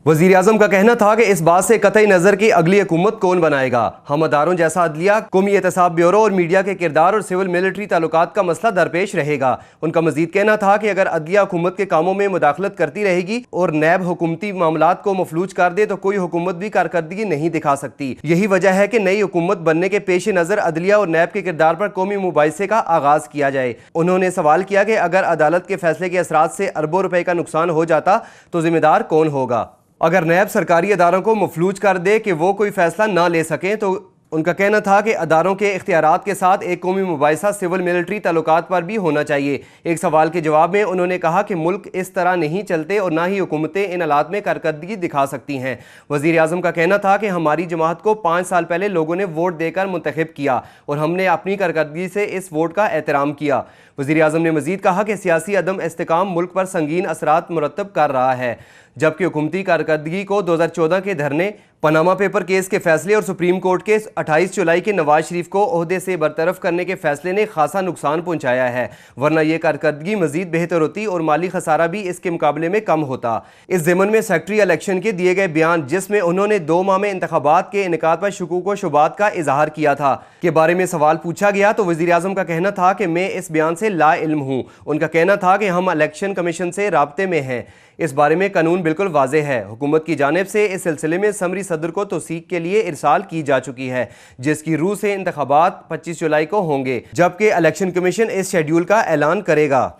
वज़ीर आज़म का कहना था कि इस बात से कतई नज़र की अगली हुकूमत कौन बनाएगा। हम अदारों जैसा अदलिया, कौमी एहतसाब ब्यूरो और मीडिया के किरदार और सिविल मिलिट्री ताल्लुकात का मसला दरपेश रहेगा। उनका मजीद कहना था कि अगर अदलिया हुकूमत के कामों में मुदाखलत करती रहेगी और नैब हुकूमती मामलात को मफलूज कर दे तो कोई हुकूमत भी कारकर्दगी नहीं दिखा सकती। यही वजह है कि नई हुकूमत बनने के पेश नज़र अदलिया और नैब के किरदार पर कौमी मुबाहिसे का आगाज किया जाए। उन्होंने सवाल किया कि अगर अदालत के फैसले के असरात से अरबों रुपए का नुकसान हो जाता तो जिम्मेदार कौन होगा। अगर नैब सरकारी अदारों को मफलूज कर दे कि वो कोई फैसला ना ले सकें तो उनका कहना था कि अदारों के इख्तियारात के साथ एक कौमी मुबाहिसा सिविल मिलिट्री ताल्लुकात पर भी होना चाहिए। एक सवाल के जवाब में उन्होंने कहा कि मुल्क इस तरह नहीं चलते और ना ही हुकूमतें इन हालात में कारकर्दगी दिखा सकती हैं। वज़ीर आज़म का कहना था कि हमारी जमात को 5 साल पहले लोगों ने वोट देकर मुंतखब किया और हमने अपनी कारकर्दगी से इस वोट का एहतराम किया। वज़ीर आज़म ने मज़ीद कहा कि सियासी अदम इस्तेकाम मुल्क पर संगीन असरात मुरतब कर रहा है, जबकि हुकूमती कारकर्दगी को 2014 के धरने, पनामा पेपर केस के फैसले और सुप्रीम कोर्ट के 28 जुलाई के नवाज शरीफ को ओहदे से बरतरफ करने के फैसले ने खासा नुकसान पहुंचाया है, वरना यह कारकर्दगी मजीद बेहतर होती और माली खसारा भी इसके मुकाबले में कम होता। इस ज़मन में सेक्रेटरी इलेक्शन के दिए गए बयान, जिसमें उन्होंने 2 माह में इंतखाबात के इनेकाद पर शुकूक व शुबात का इजहार किया था, के बारे में सवाल पूछा गया तो वज़ीर आज़म का कहना था कि मैं इस बयान से ला इल्म हूँ। उनका कहना था कि हम इलेक्शन कमीशन से राब्ते में हैं, इस बारे में कानून बिल्कुल वाज़ेह है। हुकूमत की जानिब से इस सिलसिले में समरी सदर को तौसीक के लिए इरसाल की जा चुकी है, जिसकी रूह से इंतखाबात 25 जुलाई को होंगे, जबकि इलेक्शन कमीशन इस शेड्यूल का ऐलान करेगा।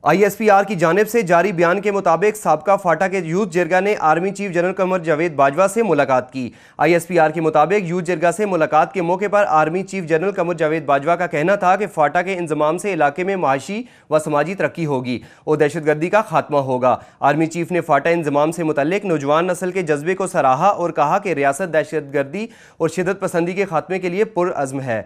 ISPR की जानिब से जारी बयान के मुताबिक साबका फाटा के यूथ जिरगा ने army chief general Qamar Javed Bajwa से मुलाकात की। ISPR के मुताबिक यूथ जिरगा से मुलाकात के मौके पर army chief general Qamar Javed Bajwa का कहना था कि फाटा के इंजमाम से इलाके में माशी व समाजी तरक्की होगी और दहशतगर्दी का खात्मा होगा। आर्मी चीफ ने फाटा इंजमाम से मुतल्लिक नौजवान नस्ल के जज्बे को सराहा और कहा कि रियासत दहशतगर्दी और शिदत पसंदी के खात्मे के लिए पुरअज़्म है।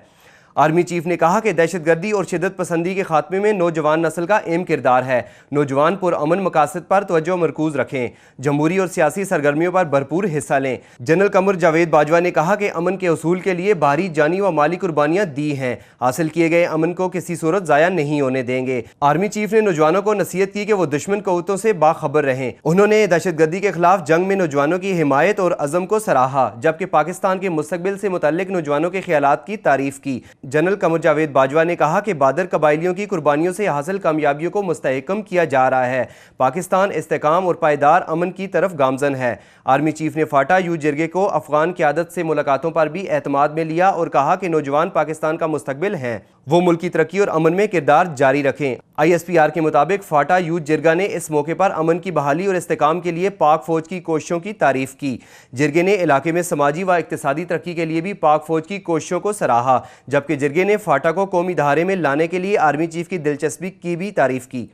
आर्मी चीफ ने कहा कि दहशतगर्दी और शिदत पसंदी के खात्मे में नौजवान नस्ल का अहम किरदार है। नौजवान पुरअमन मकासद पर तवज्जो मरकूज रखें, जमहूरी और सियासी सरगर्मियों पर भरपूर हिस्सा लें। जनरल कमर जावेद बाजवा ने कहा कि अमन के उसूल के लिए भारी जानी व माली कुर्बानियां दी हैं, हासिल किए गए अमन को किसी सूरत ज़ाया नहीं होने देंगे। आर्मी चीफ ने नौजवानों को नसीहत की कि वो दुश्मन क़ुव्वतों से बाखबर रहें। उन्होंने दहशतगर्दी के खिलाफ जंग में नौजवानों की हिमायत और अज़म को सराहा, जबकि पाकिस्तान के मुस्तकबिल से मुतल्लिक नौजवानों के ख्यालात की तारीफ की। जनरल कमर जावेद बाजवा ने कहा कि बादर कबाइलियों की कुर्बानियों से हासिल कामयाबियों को मुस्तहकम किया जा रहा है। पाकिस्तान इस्तेकाम और पायदार अमन की तरफ गामजन है। आर्मी चीफ ने फाटा यूथ जिरगे को अफगान क़यादत से मुलाकातों पर भी एतमाद में लिया और कहा कि नौजवान पाकिस्तान का मुस्तकबिल हैं, वो मुल्क की तरक्की और अमन में किरदार जारी रखें। ISPR के मुताबिक फाटा यूथ जिरगा ने इस मौके पर अमन की बहाली और इस्तेकाम के लिए पाक फौज की कोशिशों की तारीफ की। जिरगे ने इलाके में समाजी व इक्तिसादी तरक्की के लिए भी पाक फौज की कोशिशों को सराहा, जबकि जिरगे ने फाटा को कौमी धारे में लाने के लिए आर्मी चीफ की दिलचस्पी की भी तारीफ की।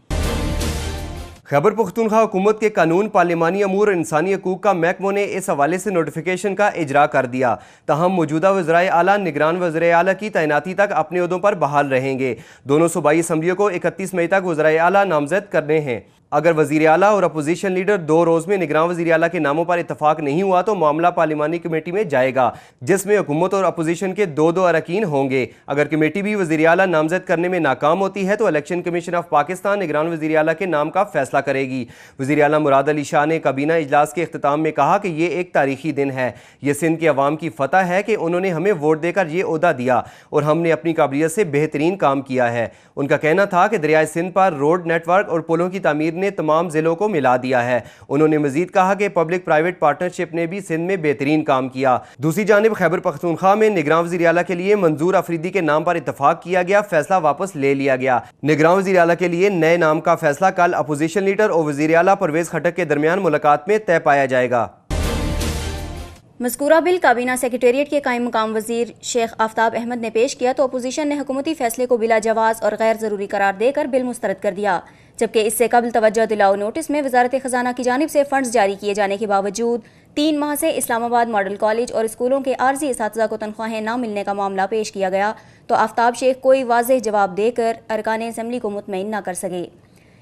खैबर पख्तूनख्वा हुकूमत के कानून, पार्लिमानी अमूर और इंसानी हकूक़ का महकमों ने इस हवाले से नोटिफिकेशन का इजरा कर दिया। तहम मौजूदा वज़राए आला निगरान वज़ीर आला की तैनाती तक अपने ओहदों पर बहाल रहेंगे। दोनों सूबाई असम्बलियों को 31 मई तक वज़ीर आला नामज़द करने हैं। अगर वज़ीर आला और अपोजिशन लीडर 2 रोज़ में निगरान वज़ीर आला के नामों पर इतफाक नहीं हुआ तो मामला पार्लिमानी कमेटी में जाएगा, जिसमें हुकूमत और अपोजिशन के 2 अरकान होंगे। अगर कमेटी भी वज़ीर आला नामज़द करने में नाकाम होती है तो इलेक्शन कमीशन ऑफ पाकिस्तान निगरान वज़ीर आला के नाम का फैसला करेगी। वज़ीर आला मुराद अली शाह ने काबीना इजलास के अख्ताम में कहा कि ये एक तारीखी दिन है। ये सिंध के अवाम की फतह है कि उन्होंने हमें वोट देकर ये ओहदा दिया और हमने अपनी काबिलियत से बेहतरीन काम किया है। उनका कहना था कि दरियाए सिंध पर रोड नेटवर्क और पुलों की तामीर ने तमाम जिलों को मिला दिया है। उन्होंने मजीद कहा कि पब्लिक प्राइवेट पार्टनरशिप ने भी सिंध में बेहतरीन काम किया। दूसरी जानिब खैबर पख्तूनख्वा में निगरान वज़ीर आला के लिए मंजूर अफरीदी के नाम पर इतफाक किया गया, फैसला वापस ले लिया गया। निगरान वज़ीर आला के लिए नए नाम का फैसला कल अपोजिशन लीडर और वज़ीर आला परवेज खटक के दरमियान मुलाकात में तय पाया जाएगा। मज़कूरा बिल काबीना सेक्रेटेरिएट के कायम मुकाम वज़ीर शेख आफ्ताब अहमद ने पेश किया तो अपोजिशन ने हुकूमती फैसले को बिला जवाज़ और गैर ज़रूरी करार देकर बिल मुस्तरद कर दिया, जबकि इससे कबल तवज्जो दिलाओ नोटिस में वजारत ख़जाना की जानिब से फ़ंड्स जारी किए जाने के बावजूद 3 माह से इस्लामाबाद मॉडल कॉलेज और स्कूलों के आर्जी इसातिज़ा को तनख्वाहें न मिलने का मामला पेश किया गया तो आफ्ताब शेख कोई वाज़ेह जवाब देकर अरकान असम्बली को मुतमईन न कर सके।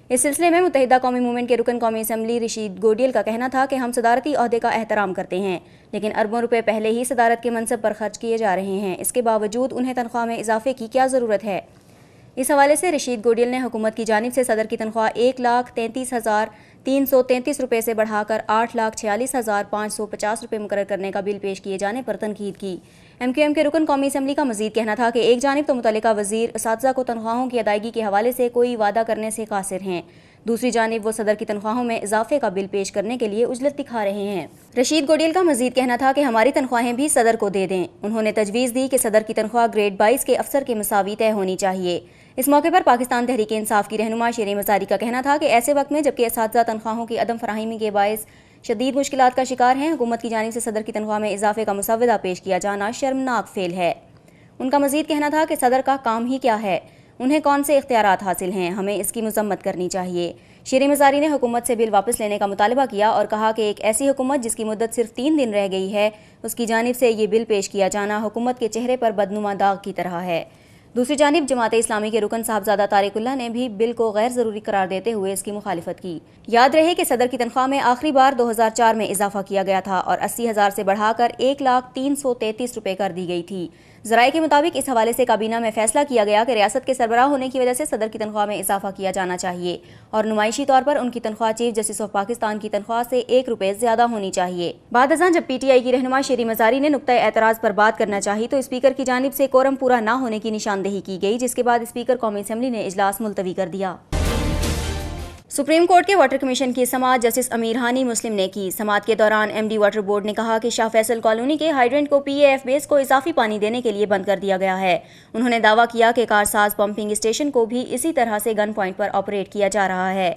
इस सिलसिले में मुत्तहिदा कौमी मूवमेंट के रुकन कौमी असम्बली रशीद गोडियल का कहना था कि हम सदारती ओहदे का एहतराम करते हैं, लेकिन अरबों रुपए पहले ही सदारत के मनसब पर खर्च किए जा रहे हैं, इसके बावजूद उन्हें तनख्वाह में इजाफे की क्या ज़रूरत है। इस हवाले से रशीद गोडियल ने हुकूमत की जानिब से सदर की तनख्वाह 1,33,000 333 रुपये से बढ़ाकर 8,46,550 रुपये मुकर्रर करने का बिल पेश किए जाने पर तनकीद की। MQM के रुकन कौमी असम्बली का मजीद कहना था कि एक जानिब तो मुतल्लिका वजीर असातिज़ा को तनख्वाहों की अदायगी के हवाले से कोई वादा करने से कासिर हैं, दूसरी जानिब वो सदर की तनख्वाहों में इजाफे का बिल पेश करने के लिए उजलत दिखा रहे हैं। रशीद गोडियल का मजीद कहना था कि हमारी तनख्वाहें भी सदर को दे दें। उन्होंने तजवीज़ दी कि सदर की तनख्वाह ग्रेड 22 के अफसर के मुसावी तय होनी चाहिए। इस मौके पर पाकिस्तान तहरीक इंसाफ की रहनुमा शेर मज़ारी का कहना था कि ऐसे वक्त में जबकि असातिज़ा तनख्वाहों की अदम फराहमी के बायस शदीद मुश्किलात का शिकार हैं, हुकूमत की जानिब से सदर की तनख्वाह में इजाफे का मुसव्वदा पेश किया जाना शर्मनाक फेल है। उनका मजीद कहना था कि सदर का काम ही क्या है, उन्हें कौन से इख्तियारात हासिल हैं, हमें इसकी मजम्मत करनी चाहिए। शेर मज़ारी ने हुकूमत से बिल वापस लेने का मुतालबा किया और कहा कि एक ऐसी हुकूमत जिसकी मुद्दत सिर्फ 3 दिन रह गई है, उसकी जानिब से ये बिल पेश किया जाना हुकूमत के चेहरे पर बदनुमा दाग की तरह है। दूसरी जानिब जमात इस्लामी के रुकन साहबजादा तारिकुल्लाह ने भी बिल को गैर ज़रूरी करार देते हुए इसकी मुखालिफत की। याद रहे कि सदर की तनख्वाह में आखिरी बार 2004 में इजाफा किया गया था और 80,000 से बढ़ाकर 1,333 रुपये कर दी गई थी। ज़राए के मुताबिक इस हवाले से काबीना में फैसला किया गया कि रियासत के सरबराह होने की वजह से सदर की तनख्वाह में इजाफा किया जाना चाहिए और नुमाइशी तौर पर उनकी तनख्वाह चीफ जस्टिस ऑफ पाकिस्तान की तनख्वाह से 1 रुपये ज्यादा होनी चाहिए। बाद अज़ां जब PTI की रहनुमा शेर मज़ारी ने नुक्ता एतराज़ पर बात करना चाही तो स्पीकर की जानिब से कोरम पूरा न होने की निशानदेही की गई, जिसके बाद स्पीकर कौमी असम्बली ने इजलास मुलतवी कर दिया। सुप्रीम कोर्ट के वाटर कमीशन की समाअत जस्टिस अमीर हानी मुस्लिम ने की। समाअत के दौरान MD वाटर बोर्ड ने कहा कि शाह फैसल कॉलोनी के हाइड्रेंट को PAF बेस को इजाफी पानी देने के लिए बंद कर दिया गया है। उन्होंने दावा किया कि कारसाज पंपिंग स्टेशन को भी इसी तरह से गन पॉइंट पर ऑपरेट किया जा रहा है।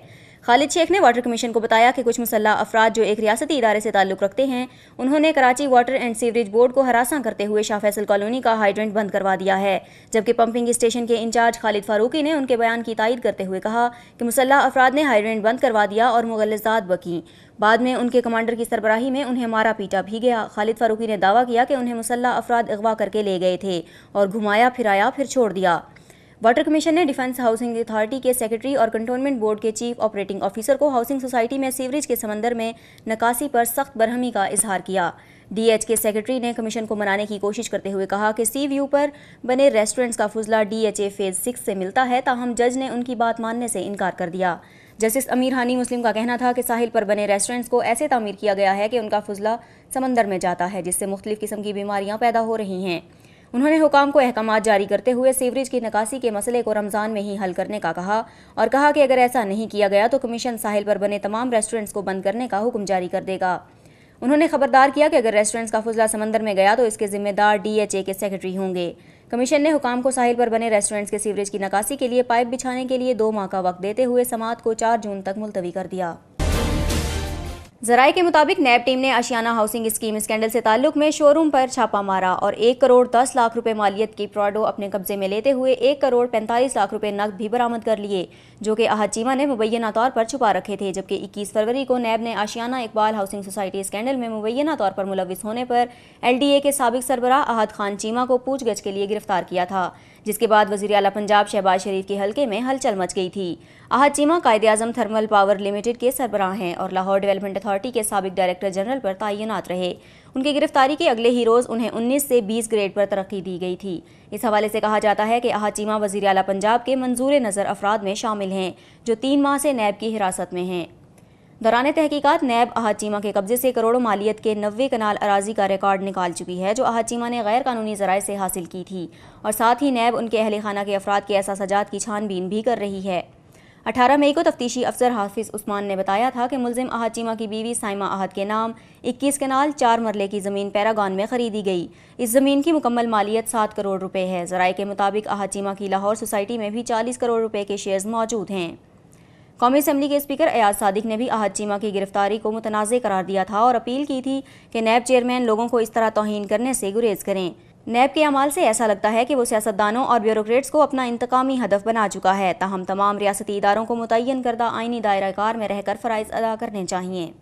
खालिद शेख ने वाटर कमीशन को बताया कि कुछ मुसल्लह अफराद जो एक रियासती इदारे से ताल्लुक़ रखते हैं, उन्होंने Karachi water and sewerage board को हरासा करते हुए शाह फैसल कॉलोनी का हाइड्रेंट बंद करवा दिया है, जबकि पंपिंग स्टेशन के इंचार्ज खालिद फारूकी ने उनके बयान की तायद करते हुए कहा कि मुसल्लह अफराद ने हाइड्रेंट बंद करवा दिया और मुगल्लिज़ात बकीं। बाद में उनके कमांडर की सरबराही में उन्हें मारा पीटा भी गया। खालिद फारूकी ने दावा किया कि उन्हें मुसल्लह अफराद अगवा करके ले गए थे और घुमाया फिराया फिर छोड़ दिया। वाटर कमीशन ने डिफेंस हाउसिंग अथॉरिटी के सेक्रेटरी और कंटोनमेंट बोर्ड के चीफ ऑपरेटिंग ऑफिसर को हाउसिंग सोसाइटी में सीवरेज के समंदर में नकासी पर सख्त बरहमी का इजहार किया। DH के सेक्रेटरी ने कमीशन को मनाने की कोशिश करते हुए कहा कि सी व्यू पर बने रेस्टोरेंट्स का फुजला DHA फेज 6 से मिलता है, ताहम जज ने उनकी बात मानने से इनकार कर दिया। जस्टिस अमीर हानी मुस्लिम का कहना था कि साहिल पर बने रेस्टोरेंट्स को ऐसे तामीर किया गया है कि उनका फुजला समंदर में जाता है, जिससे मुख्तलिफ किस्म की बीमारियां पैदा हो रही हैं। उन्होंने हुकाम को अहकामात जारी करते हुए सीवरेज की नकासी के मसले को रमज़ान में ही हल करने का कहा और कहा कि अगर ऐसा नहीं किया गया तो कमीशन साहिल पर बने तमाम रेस्टोरेंट्स को बंद करने का हुक्म जारी कर देगा। उन्होंने खबरदार किया कि अगर रेस्टोरेंट्स का फुजला समंदर में गया तो इसके जिम्मेदार DHA के सेक्रेटरी होंगे। कमीशन ने हुकाम को साहिल पर बने रेस्टोरेंट्स के सीवरेज की नकासी के लिए पाइप बिछाने के लिए 2 माह का वक्त देते हुए समाअत को 4 जून तक मुलतवी कर दिया। ज़राए के मुताबिक नैब टीम ने आशियाना हाउसिंग स्कीम स्कैंडल से ताल्लुक में शोरूम पर छापा मारा और 1 करोड़ 10 लाख रुपए मालियत की प्राडो अपने कब्जे में लेते हुए 1 करोड़ 45 लाख रुपए नकद भी बरामद कर लिए, जो कि अहद चीमा ने मुबैना तौर पर छुपा रखे थे। जबकि 21 फरवरी को नैब ने आशियाना इकबाल हाउसिंग सोसाइटी स्कैंडल में मुबैना तौर पर मुलविस होने पर LDA के साबिक सरबराह अहद खान चीमा को पूछगछ के लिए गिरफ्तार किया था, जिसके बाद वज़ीर आला पंजाब शहबाज शरीफ के हल्के में हलचल मच गई थी। अहद चीमा कायदे-आज़म थर्मल पावर लिमिटेड के सरबराह हैं और लाहौर डेवलपमेंट अथॉरिटी के साबिक डायरेक्टर जनरल पर तैनात रहे। उनकी गिरफ्तारी के अगले ही रोज़ उन्हें 19 से 20 ग्रेड पर तरक्की दी गई थी। इस हवाले से कहा जाता है कि अहद चीमा वज़ीर आला पंजाब के मंजूर नज़र अफराद में शामिल हैं, जो 3 माह से नैब की हिरासत में हैं। दौरान तहकीकात नैब अहद चीमा के कब्जे से करोड़ों मालियत के 90 कनाल अराजी का रिकॉर्ड निकाल चुकी है, जो अहद चीमा ने गैर कानूनी ज़राए से हासिल की थी, और साथ ही नैब उनके अहल खाना के अफराद के एहसाजात की छानबीन भी कर रही है। 18 मई को तफ्तीशी अफसर हाफिज उस्मान ने बताया था कि मुलजिम अहद चीमा की बीवी साइमा अहद के नाम 21 कनाल 4 मरले की ज़मीन पैरागॉन में खरीदी गई। इस ज़मीन की मुकम्मल मालियत 7 करोड़ रुपए है। ज़राए के मुताबिक अहद चीमा की लाहौर सोसाइटी में भी 40 करोड़ रुपए के शेयर्स मौजूद हैं। कौमी असम्बली के स्पीकर एयाज सादिक ने भी अहद चीमा की गिरफ्तारी को मुतनाज़ करार दिया था और अपील की थी कि नैब चेयरमैन लोगों को इस तरह तौहीन करने से गुरेज करें। नैब के अमाल से ऐसा लगता है कि वो सियासतदानों और ब्यूरोक्रेट्स को अपना इंतकामी हदफ बना चुका है, ताहम तमाम रियासती इदारों को मुतय्यन करदा आइनी दायरा कार में रहकर फ़राइज़ अदा करने चाहिए।